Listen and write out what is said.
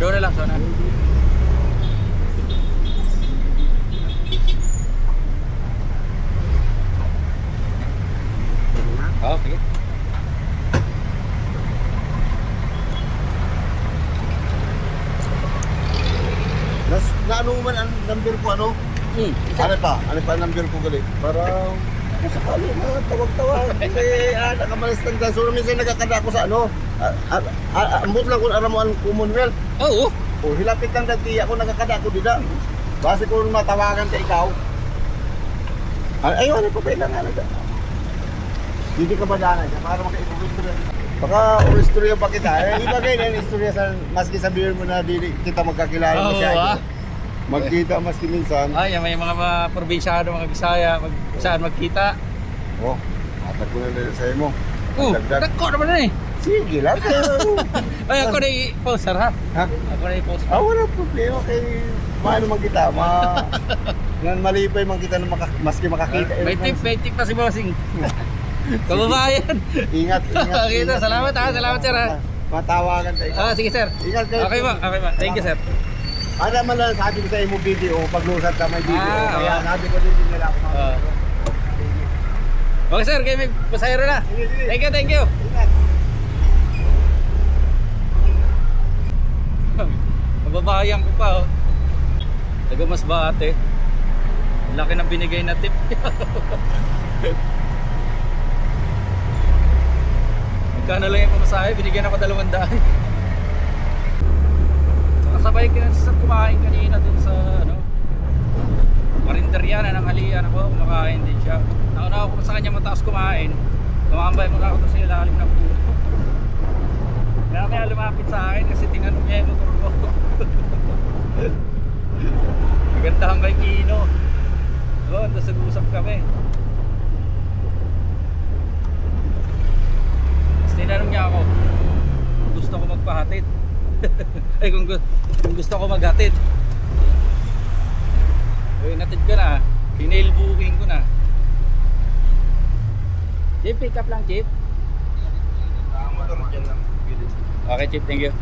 doon na lang sana. Oh, sige. Ano man ang number ko ano? Ano pa ang number ko gali? Parang kung sakali na tawag-tawag. Kasi nakamalas ng gas. So minsan nagkakada ako sa ano. Ambot lang kung aram mo ang Commonwealth. Oo. O hilapit lang dati ako nagkakada ako dida. Base ko matawagan ka ikaw. Ayun, ano pa lang ano da. Hindi ka ba dana siya para makaibig. Baka istorya pa kita. Iba kayo na istorya sa maski sabihin mo na di kita magkakilala Oo, masyado. Magkita maski minsan. Ay, may mga probinsyano, mga Bisaya, saan magkita. Oh, atag ko na sa imo. Dagdag. Dagko naman na eh. Sige lang. Ay, ako na i-poster ha. Ha? Ako na i-poster. Wala problema kay maano man kita. Nan malipay man kita na maski makakita. May tip pa si Bossing. Kababayan. Ingat. Kita, salamat ha. Salamat sir ha. Matawagan tayo. Sige sir. Ingat kayo. Okay ba? Thank you sir. Ano man lang sabi ko sa imo video, paglusad ka may video. Kaya sabi ko din nila ako. Okay sir, kayo may pasayro na. Sige. Thank you. Ingat. Mababayan ko pa oh. Taga Masbate. Laki ng binigay na tip. Magkano lang yung pamasahe, binigyan ako 200. Sabay ka sa kumain kanina dun sa ano karinderya na ng halian ako, kumakain din siya. Nauna ako sa kanya mataas kumain. Tumambay muna ako sa ilalim ng puto. Kaya lumapit sa akin kasi tinanong niya yung motor ko. Maganda ang kay Kino. Doon, nag-usap kami. Tapos tinanong niya ako kung gusto ko magpahatid. Ay kung gusto ko maghatid. Uy, natid ko na. Pinail booking ko na. Chip, pick up lang, Chip. Motor dyan lang. Okay, Chip, thank you.